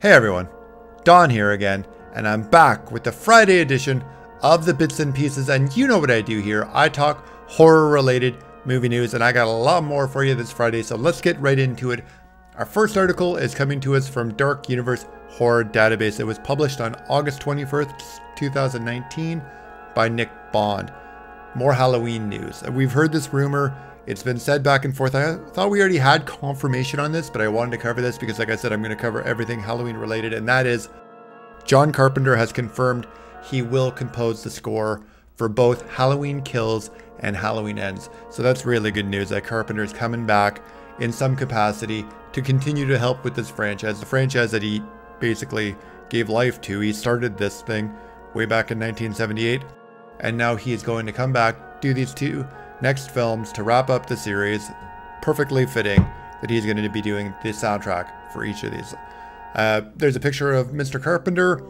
Hey everyone, Don here again, and I'm back with the Friday edition of the Bits and Pieces, and you know what I do here. I talk horror-related movie news, and I got a lot more for you this Friday, so let's get right into it. Our first article is coming to us from Dark Universe Horror Database. It was published on August 21st, 2019 by Nick Bond. More Halloween news. We've heard this rumor. It's been said back and forth. I thought we already had confirmation on this, but I wanted to cover this because, like I said, I'm going to cover everything Halloween related, and that is John Carpenter has confirmed he will compose the score for both Halloween Kills and Halloween Ends. So that's really good news that Carpenter's coming back in some capacity to continue to help with this franchise. The franchise that he basically gave life to. He started this thing way back in 1978, and now he's going to come back, do these two next films to wrap up the series. Perfectly fitting that he's going to be doing the soundtrack for each of these. There's a picture of Mr. Carpenter.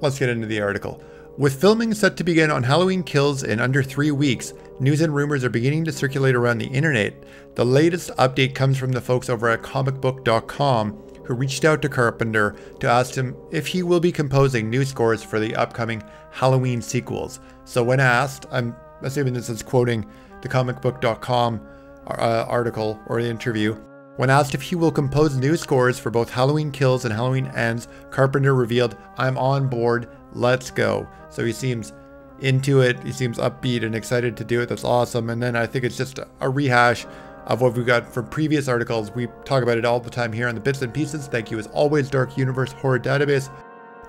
Let's get into the article. With filming set to begin on Halloween Kills in under 3 weeks, news and rumors are beginning to circulate around the internet. The latest update comes from the folks over at comicbook.com who reached out to Carpenter to ask him if he will be composing new scores for the upcoming Halloween sequels. So when asked, I'm assuming this is quoting the comicbook.com article or the interview. When asked if he will compose new scores for both Halloween Kills and Halloween Ends, Carpenter revealed, "I'm on board, let's go." So he seems into it, he seems upbeat and excited to do it. That's awesome. And then I think it's just a rehash of what we got from previous articles. We talk about it all the time here on the Bits and Pieces. Thank you as always, Dark Universe Horror Database.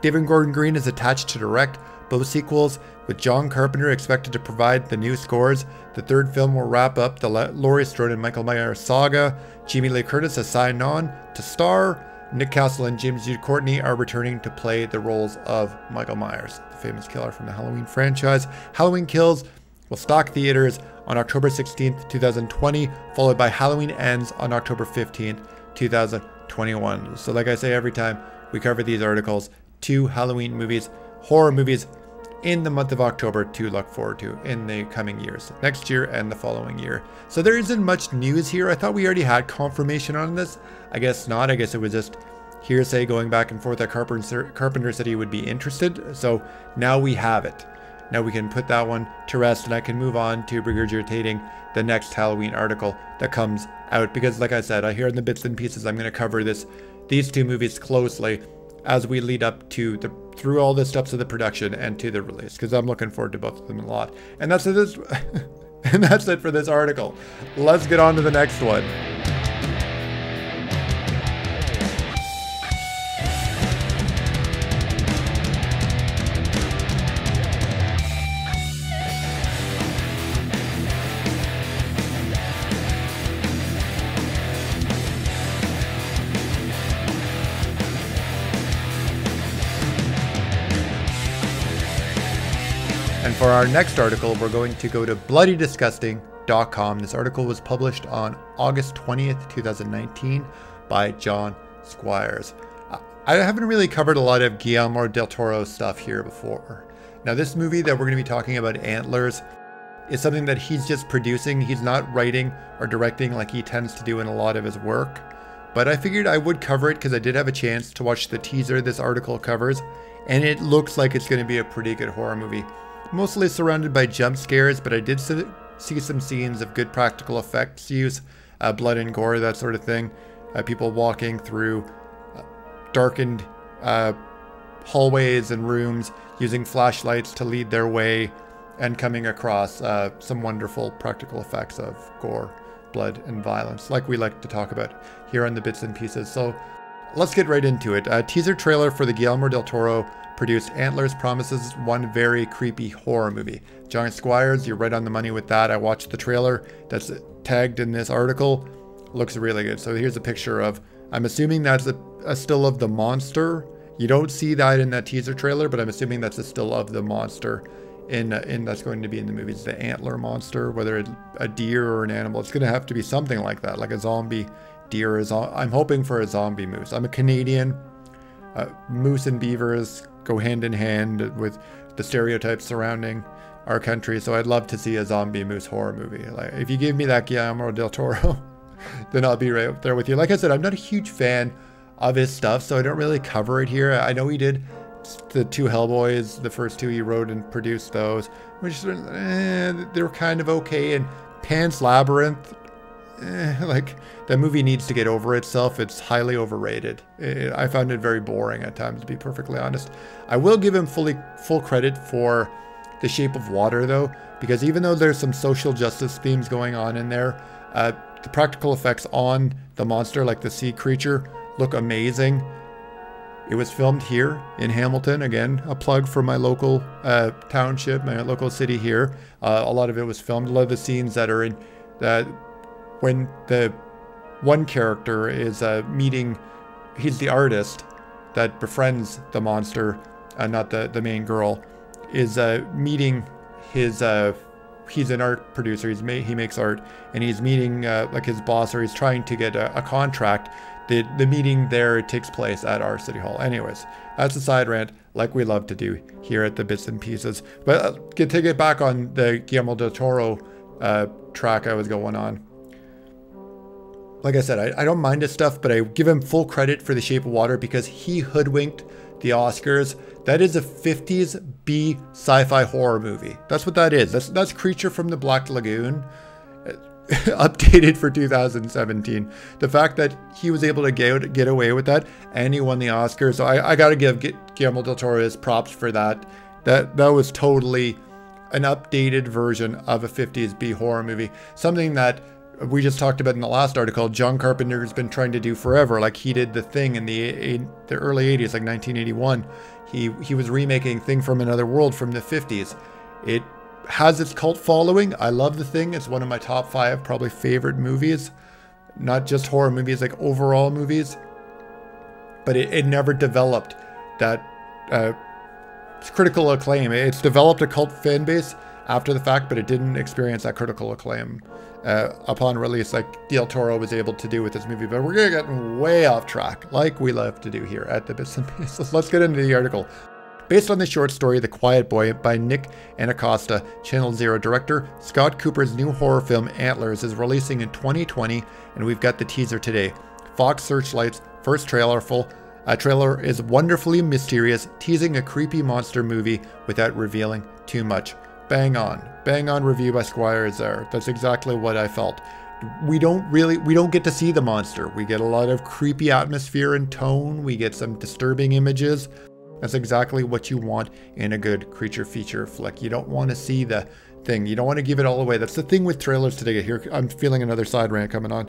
David Gordon Green is attached to direct both sequels, with John Carpenter expected to provide the new scores. The third film will wrap up the Laurie Strode and Michael Myers saga. Jamie Lee Curtis has signed on to star. Nick Castle and James Jude Courtney are returning to play the roles of Michael Myers, the famous killer from the Halloween franchise. Halloween Kills will stock theaters on October 16th, 2020, followed by Halloween Ends on October 15th, 2021. So like I say every time we cover these articles, 2 Halloween movies, horror movies in the month of October to look forward to in the coming years, next year and the following year. So there isn't much news here. I thought we already had confirmation on this. I guess not. I guess it was just hearsay going back and forth that Carpenter said he would be interested. So now we have it. Now we can put that one to rest, and I can move on to regurgitating the next Halloween article that comes out, because like I said, I hear in the Bits and Pieces I'm going to cover these 2 movies closely as we lead up to through all the steps of the production and to the release, because I'm looking forward to both of them a lot. And that's it. And that's it for this article. Let's get on to the next one. And for our next article, we're going to go to bloodydisgusting.com. This article was published on August 20th, 2019 by John Squires. I haven't really covered a lot of Guillermo del Toro stuff here before. Now, this movie that we're going to be talking about, Antlers, is something that he's just producing. He's not writing or directing like he tends to do in a lot of his work. But I figured I would cover it because I did have a chance to watch the teaser this article covers, and it looks like it's going to be a pretty good horror movie. Mostly surrounded by jump scares, but I did see some scenes of good practical effects use, blood and gore, that sort of thing. People walking through darkened hallways and rooms using flashlights to lead their way, and coming across some wonderful practical effects of gore, blood, and violence, like we like to talk about here on the Bits and Pieces. So let's get right into it. A teaser trailer for the Guillermo del Toro produced Antlers promises one very creepy horror movie. John Squires, you're right on the money with that. I watched the trailer that's tagged in this article. Looks really good. So here's a picture of, I'm assuming that's a still of the monster. You don't see that in that teaser trailer, but I'm assuming that's a still of the monster in that's going to be in the movies. The antler monster, whether it's a deer or an animal, it's going to have to be something like that, like a zombie deer. I'm hoping for a zombie moose. I'm a Canadian. Moose and beavers go hand in hand with the stereotypes surrounding our country, so I'd love to see a zombie moose horror movie. Like, if you give me that Guillermo del Toro, then I'll be right up there with you. Like I said, I'm not a huge fan of his stuff, so I don't really cover it here. I know he did the 2 Hellboys, the first 2 he wrote and produced those, which they were kind of okay. And Pan's Labyrinth, like, that movie needs to get over itself. It's highly overrated. I found it very boring at times, to be perfectly honest. I will give him full credit for The Shape of Water, though, because even though there's some social justice themes going on in there, the practical effects on the monster, like the sea creature, look amazing. It was filmed here in Hamilton. Again, a plug for my local township, my local city here. A lot of it was filmed. A lot of the scenes that are in that, when the one character is meeting, he's the artist that befriends the monster, not the main girl, is meeting his, he's an art producer, he makes art, and he's meeting like his boss, or he's trying to get a contract. The meeting there takes place at our city hall. Anyways, that's a side rant, like we love to do here at the Bits and Pieces. But to get back on the Guillermo del Toro track I was going on. Like I said, I don't mind his stuff, but I give him full credit for The Shape of Water because he hoodwinked the Oscars. That is a 50s B sci-fi horror movie. That's what that is. That's Creature from the Black Lagoon, updated for 2017. The fact that he was able to get away with that, and he won the Oscar, so I gotta give Guillermo del Toro his props for that. That was totally an updated version of a 50s B horror movie, something that we just talked about in the last article. John Carpenter has been trying to do forever. Like, he did The Thing in the early 80s, like 1981. He was remaking Thing from Another World from the 50s. It has its cult following. I love The Thing. It's one of my top 5 probably favorite movies, not just horror movies, like overall movies. But it never developed that critical acclaim. It's developed a cult fan base after the fact, but it didn't experience that critical acclaim upon release like Del Toro was able to do with this movie. But we're gonna get way off track, like we love to do here at the Bits and Pieces. Let's get into the article. Based on the short story The Quiet Boy by Nick Anacosta, Channel Zero director, Scott Cooper's new horror film Antlers is releasing in 2020, and we've got the teaser today. Fox Searchlight's first trailer is wonderfully mysterious, teasing a creepy monster movie without revealing too much. Bang on review by Squire is there. That's exactly what I felt. We don't get to see the monster. We get a lot of creepy atmosphere and tone. We get some disturbing images. That's exactly what you want in a good creature feature flick. You don't want to see the thing. You don't want to give it all away. That's the thing with trailers today. Here, I'm feeling another side rant coming on.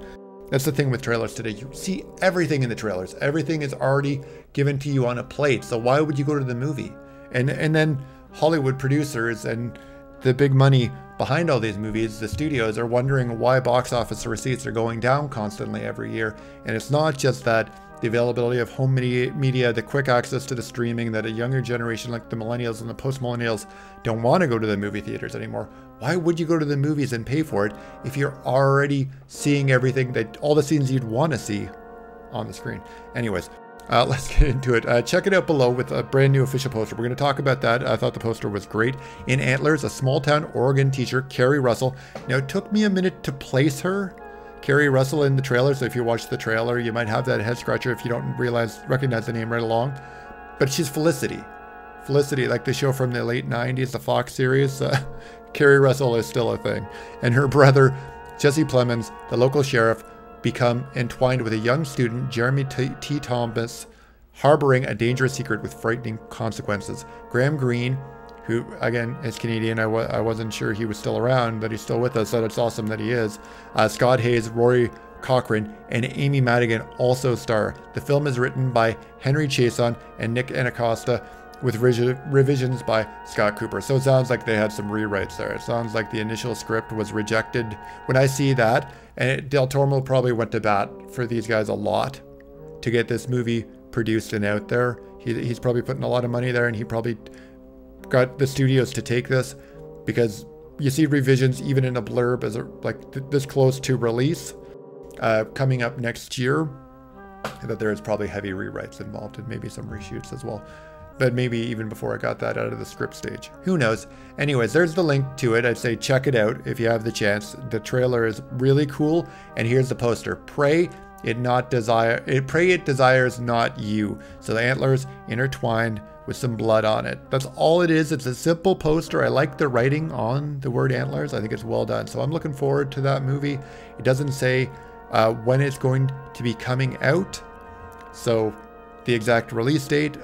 That's the thing with trailers today. You see everything in the trailers. Everything is already given to you on a plate. So why would you go to the movie? And then Hollywood producers and the big money behind all these movies, the studios, are wondering why box office receipts are going down constantly every year. And it's not just that. The availability of home media, the quick access to the streaming, that a younger generation like the millennials and the post-millennials don't want to go to the movie theaters anymore. Why would you go to the movies and pay for it if you're already seeing everything, that all the scenes you'd want to see on the screen? Anyways, let's get into it. Check it out below with a brand new official poster. We're going to talk about that. I thought the poster was great. In Antlers, a small town Oregon teacher, Carrie Russell. Now, it took me a minute to place her, Carrie Russell, in the trailer, so if you watch the trailer, you might have that head scratcher if you don't recognize the name right along. But she's Felicity. Felicity, like the show from the late 90s, the Fox series. Carrie Russell is still a thing. And her brother, Jesse Plemons, the local sheriff, become entwined with a young student, Jeremy T. Thomas, harboring a dangerous secret with frightening consequences. Graham Greene, who, again, is Canadian. I wasn't sure he was still around, but he's still with us, so it's awesome that he is. Scott Hayes, Rory Cochrane, and Amy Madigan also star. The film is written by Henry Chason and Nick Anacosta, with revisions by Scott Cooper. So it sounds like they had some rewrites there. It sounds like the initial script was rejected. When I see that, and Del Toro probably went to bat for these guys a lot to get this movie produced and out there. He's probably putting a lot of money there, and he probably got the studios to take this, because you see revisions even in a blurb as this close to release, coming up next year, that there is probably heavy rewrites involved and maybe some reshoots as well. But maybe even before I got that out of the script stage. Who knows? Anyways, there's the link to it. I'd say check it out if you have the chance. The trailer is really cool. And here's the poster. Pray Pray it desires not you. So the antlers intertwined with some blood on it. That's all it is. It's a simple poster. I like the writing on the word antlers. I think it's well done. So I'm looking forward to that movie. It doesn't say when it's going to be coming out. So the exact release date,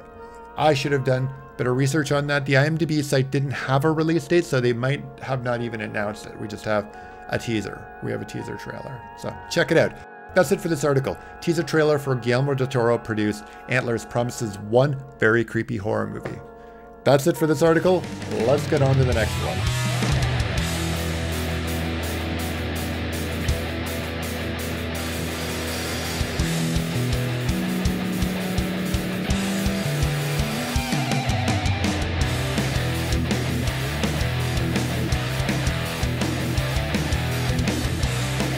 I should have done better research on that. The IMDb site didn't have a release date, so they might have not even announced it. We just have a teaser. We have a teaser trailer. So check it out. That's it for this article. Teaser trailer for Guillermo del Toro produced Antlers promises one very creepy horror movie. That's it for this article. Let's get on to the next one.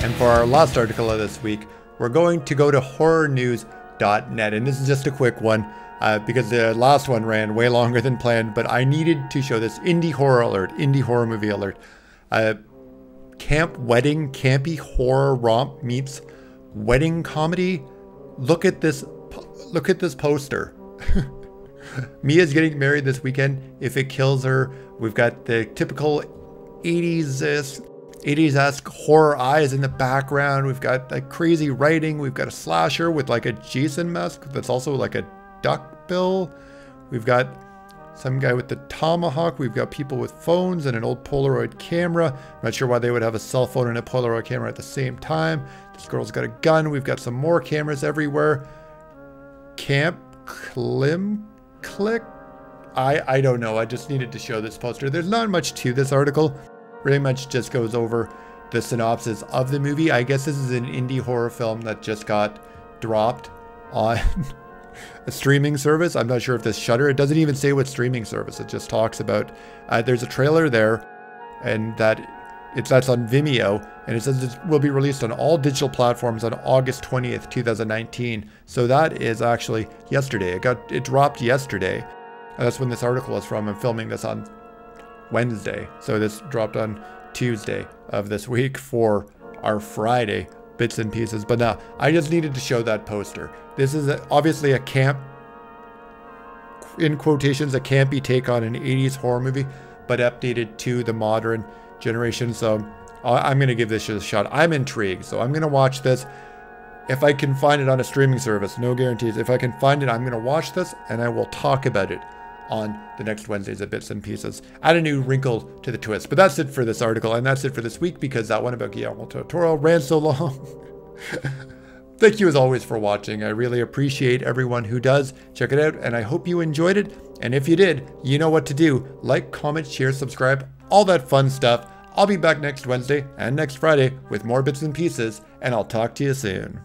And for our last article of this week, we're going to go to horrornews.net. And this is just a quick one because the last one ran way longer than planned, but I needed to show this indie horror alert, indie horror movie alert. Camp wedding, campy horror romp meets wedding comedy. Look at this poster. Mia's getting married this weekend. If it kills her, we've got the typical 80s-esque horror eyes in the background. We've got like crazy writing. We've got a slasher with like a Jason mask that's also like a duck bill. We've got some guy with the tomahawk. We've got people with phones and an old Polaroid camera. I'm not sure why they would have a cell phone and a Polaroid camera at the same time. This girl's got a gun. We've got some more cameras everywhere. Camp Clim Click? I don't know. I just needed to show this poster. There's not much to this article. Really much just goes over the synopsis of the movie. I guess this is an indie horror film that just got dropped on a streaming service. I'm not sure if this Shudder. It doesn't even say what streaming service. It just talks about there's a trailer there, and that's on Vimeo, and it says it will be released on all digital platforms on August 20th, 2019. So that is actually yesterday. It dropped yesterday. That's when this article is from. I'm filming this on Wednesday, so this dropped on Tuesday of this week for our Friday bits and pieces. But now I just needed to show that poster. This is obviously a camp, in quotations, a campy take on an 80s horror movie, but updated to the modern generation. So I'm going to give this a shot. I'm intrigued, so I'm going to watch this. If I can find it on a streaming service, no guarantees. If I can find it, I'm going to watch this and I will talk about it on the next Wednesdays of Bits and Pieces. Add a new wrinkle to the twist. But that's it for this article, and that's it for this week, because that one about Guillermo del Toro ran so long. Thank you as always for watching. I really appreciate everyone who does. Check it out, and I hope you enjoyed it. And if you did, you know what to do. Like, comment, share, subscribe, all that fun stuff. I'll be back next Wednesday and next Friday with more Bits and Pieces, and I'll talk to you soon.